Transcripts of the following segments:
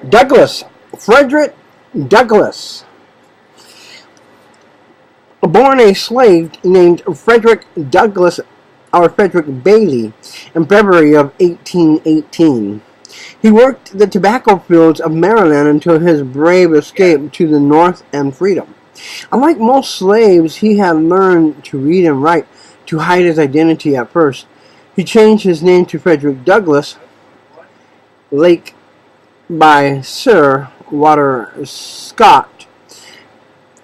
Douglas, Fredrick Douglass, born a slave named Frederick Douglass or Frederick Bailey in February of 1818. He worked the tobacco fields of Maryland until his brave escape to the North and freedom. Unlike most slaves, he had learned to read and write to hide his identity at first. He changed his name to Frederick Douglass Lake by Sir Walter Scott,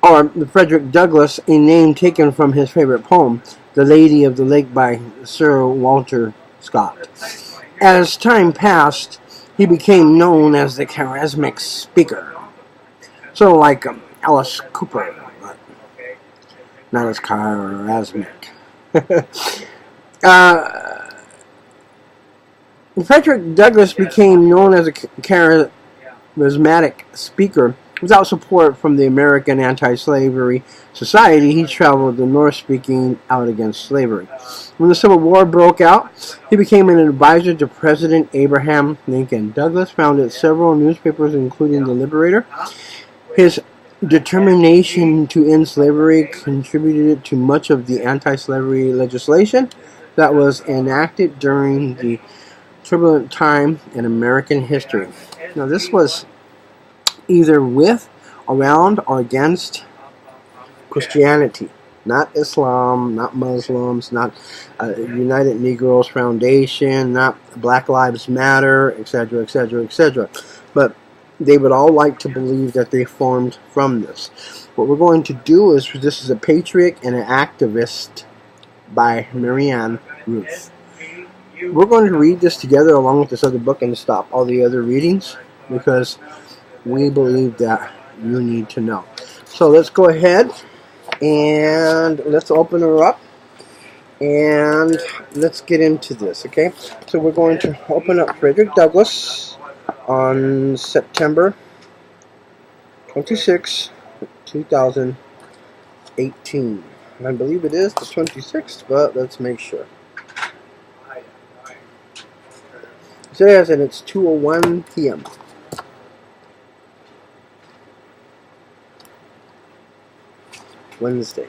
or Frederick Douglass, a name taken from his favorite poem, The Lady of the Lake by Sir Walter Scott. As time passed, he became known as the charismatic speaker, sort of like Alice Cooper, but not as charismatic. Frederick Douglass became known as a charismatic speaker. Without support from the American Anti-Slavery Society, he traveled the North speaking out against slavery. When the Civil War broke out, he became an advisor to President Abraham Lincoln. Douglass founded several newspapers, including The Liberator. His determination to end slavery contributed to much of the anti-slavery legislation that was enacted during the turbulent time in American history. Now, this was either with, around, or against Christianity. Not Islam, not Muslims, not United Negroes Foundation, not Black Lives Matter, etc., etc., etc. But they would all like to believe that they formed from this. What we're going to do is, this is a Patriot and an Activist by Marianne, Ruuth. We're going to read this together along with this other book and stop all the other readings because we believe that you need to know. So let's go ahead and let's open her up and let's get into this, okay? So we're going to open up Frederick Douglass on September 26, 2018. I believe it is the 26th, but let's make sure. It says that it's 2:01 p.m. Wednesday.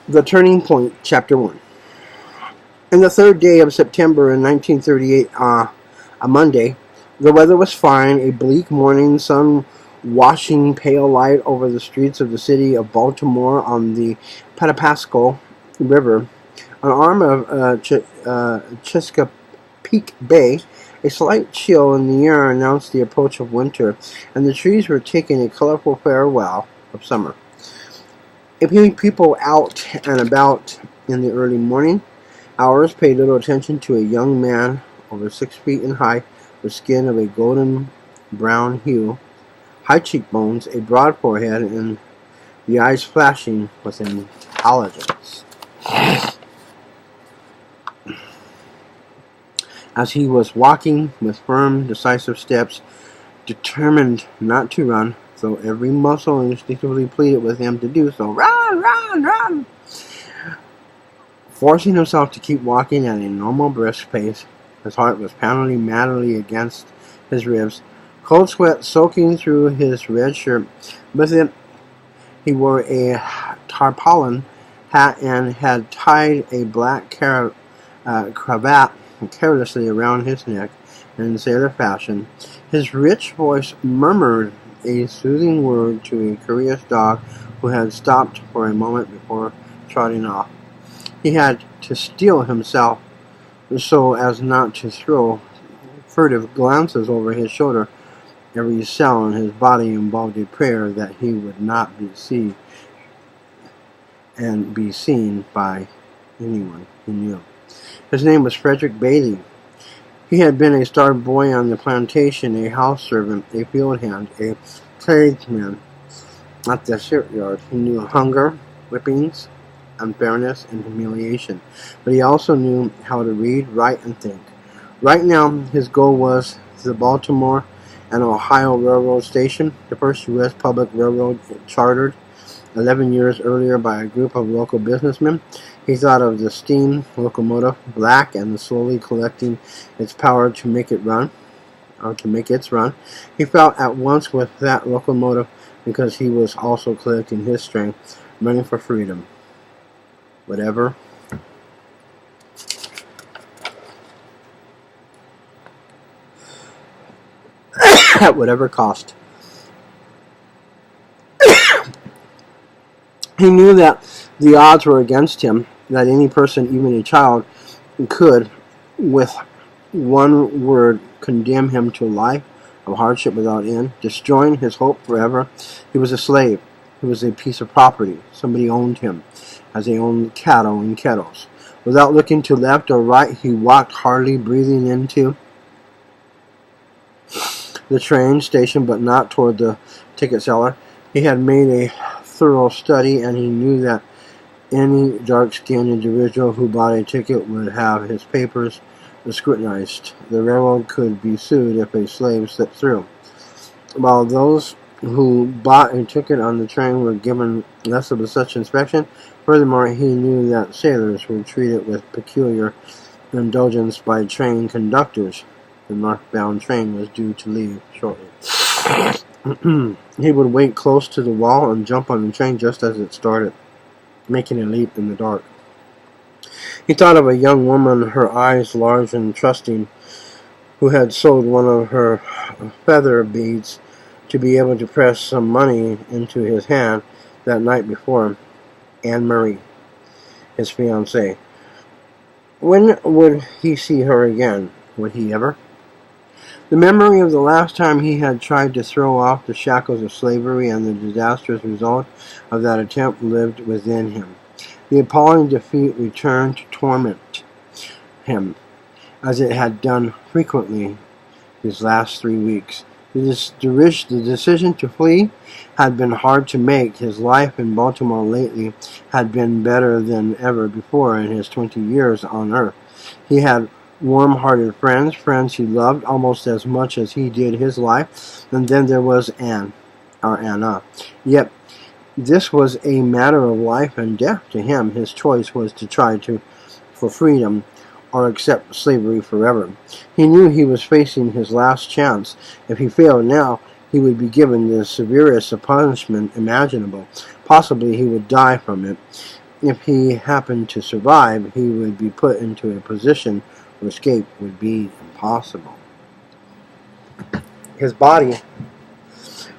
The Turning Point, Chapter 1. On the third day of September in 1938, a Monday, the weather was fine, a bleak morning, sun washing pale light over the streets of the city of Baltimore on the Patapsco River. An arm of Chesapeake Bay, a slight chill in the air announced the approach of winter, and the trees were taking a colorful farewell of summer. A few people out and about in the early morning hours paid little attention to a young man over 6 feet in height, with skin of a golden brown hue, high cheekbones, a broad forehead, and the eyes flashing with intelligence. As he was walking with firm, decisive steps, determined not to run, though every muscle instinctively pleaded with him to do so. Run, run, run! Forcing himself to keep walking at a normal brisk pace, his heart was pounding madly against his ribs, cold sweat soaking through his red shirt. With it, he wore a tarpaulin hat and had tied a black cravat carelessly around his neck in sailor fashion. His rich voice murmured a soothing word to a curious dog who had stopped for a moment before trotting off. He had to steel himself so as not to throw furtive glances over his shoulder. Every cell in his body involved a prayer that he would not be seen by anyone he knew. His name was Frederick Bailey. He had been a starved boy on the plantation, a house servant, a field hand, a tradesman at the shipyard. He knew hunger, whippings, unfairness, and humiliation, but he also knew how to read, write, and think. Right now, his goal was the Baltimore and Ohio Railroad Station, the first U.S. public railroad chartered 11 years earlier by a group of local businessmen. He thought of the steam locomotive, black and slowly collecting its power to make it run, or to make its run. He felt at once with that locomotive because he was also collecting his strength, running for freedom. Whatever. At whatever cost. He knew that the odds were against him, that any person, even a child, could, with one word, condemn him to a life of hardship without end, destroying his hope forever. He was a slave. He was a piece of property. Somebody owned him, as they owned cattle in kettles. Without looking to left or right, he walked hardly breathing into the train station, but not toward the ticket seller. He had made a thorough study, and he knew that any dark-skinned individual who bought a ticket would have his papers scrutinized. The railroad could be sued if a slave slipped through, while those who bought a ticket on the train were given less of such inspection. Furthermore, he knew that sailors were treated with peculiar indulgence by train conductors. The northbound train was due to leave shortly. He would wait close to the wall and jump on the train just as it started, making a leap in the dark. He thought of a young woman, her eyes large and trusting, who had sold one of her feather beads to be able to press some money into his hand that night before. Anne-Marie, his fiancée. When would he see her again? Would he ever? The memory of the last time he had tried to throw off the shackles of slavery and the disastrous result of that attempt lived within him. The appalling defeat returned to torment him, as it had done frequently these last 3 weeks. The decision to flee had been hard to make. His life in Baltimore lately had been better than ever before in his 20 years on earth. He had warm-hearted friends he loved almost as much as he did his life, and then there was Anna. Yet this was a matter of life and death to him. His choice was to try for freedom or accept slavery forever. He knew he was facing his last chance. If he failed now, he would be given the severest punishment imaginable. Possibly he would die from it. If he happened to survive, he would be put into a position where escape would be impossible. His body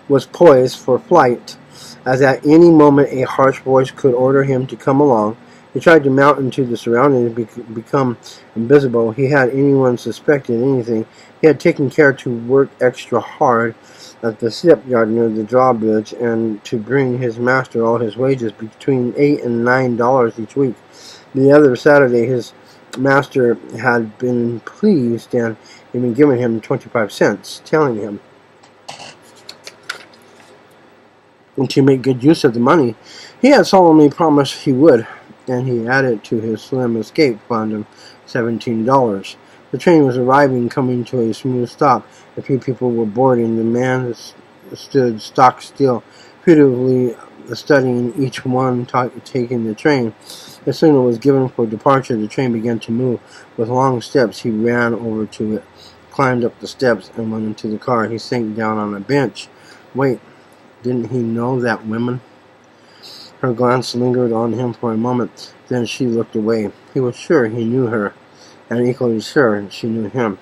was poised for flight, as at any moment a harsh voice could order him to come along. He tried to mount into the surroundings and become invisible. He had anyone suspected anything. He had taken care to work extra hard at the shipyard near the drawbridge and to bring his master all his wages, between $8 and $9 each week. The other Saturday his master had been pleased and had been giving him 25 cents, telling him to make good use of the money. He had solemnly promised he would, and he added to his slim escape fund of $17. The train was arriving, coming to a smooth stop. A few people were boarding. The man stood stock still, furtively studying each one taking the train. The signal was given for departure. The train began to move. With long steps, he ran over to it, climbed up the steps, and went into the car. He sank down on a bench. Wait, didn't he know that woman? Her glance lingered on him for a moment. Then she looked away. He was sure he knew her, and equally sure she knew him.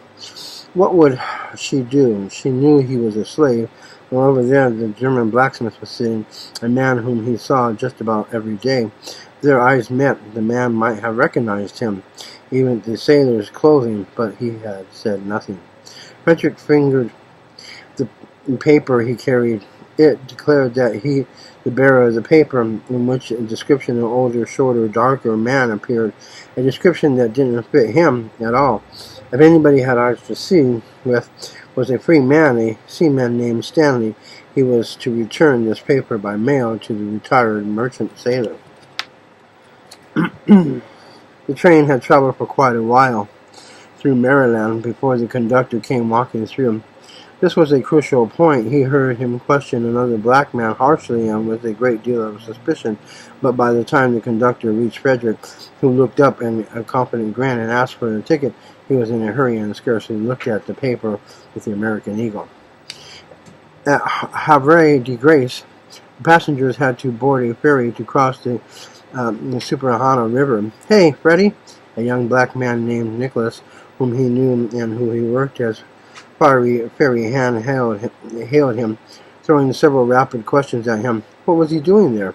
What would she do? She knew he was a slave. And over there, the German blacksmith was sitting, a man whom he saw just about every day. Their eyes met. The man might have recognized him, even the sailor's clothing, but he had said nothing. Fredrick fingered the paper he carried. It declared that he, the bearer of the paper, in which a description of an older, shorter, darker man appeared, a description that didn't fit him at all. If anybody had eyes to see with, was a free man, a seaman named Stanley. He was to return this paper by mail to the retired merchant sailor. The train had traveled for quite a while through Maryland before the conductor came walking through. This was a crucial point. He heard him question another black man harshly and with a great deal of suspicion, but by the time the conductor reached Fredrick, who looked up in a confident grin and asked for a ticket, he was in a hurry and scarcely looked at the paper with the American eagle. At Havre de Grace, passengers had to board a ferry to cross the Susquehanna River. "Hey, Freddie," a young black man named Nicholas, whom he knew and who he worked as ferry hand, hailed him, throwing several rapid questions at him. What was he doing there?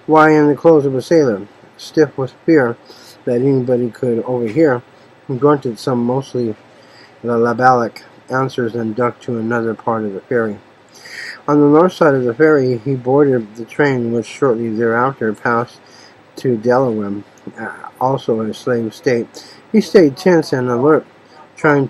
Why in the clothes of a sailor? Stiff with fear that anybody could overhear, he grunted some mostly labalic answers and ducked to another part of the ferry. On the north side of the ferry, he boarded the train which shortly thereafter passed to Delaware, also a slave state. He stayed tense and alert, trying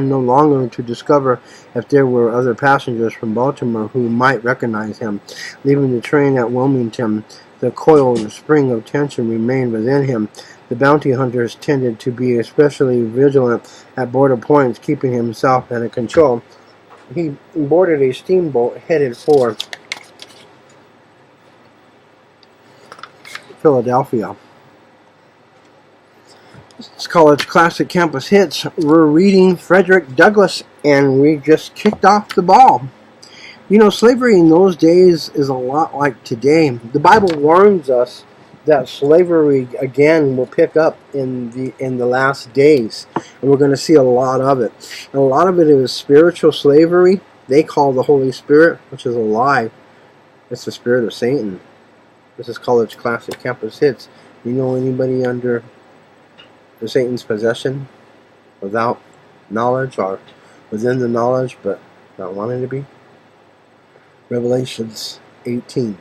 no longer to discover if there were other passengers from Baltimore who might recognize him. Leaving the train at Wilmington, the coiled spring of tension remained within him. The bounty hunters tended to be especially vigilant at border points, keeping himself under control. He boarded a steamboat headed for Philadelphia. It's College Classic Campus Hits. We're reading Frederick Douglass, and we just kicked off the ball. You know, slavery in those days is a lot like today. The Bible warns us that slavery again will pick up in the last days, and we're going to see a lot of it. And a lot of it is spiritual slavery. They call the Holy Spirit, which is a lie. It's the spirit of Satan. This is College Classic Campus Hits. You know anybody under the Satan's possession without knowledge, or within the knowledge but not wanting to be? Revelations 18.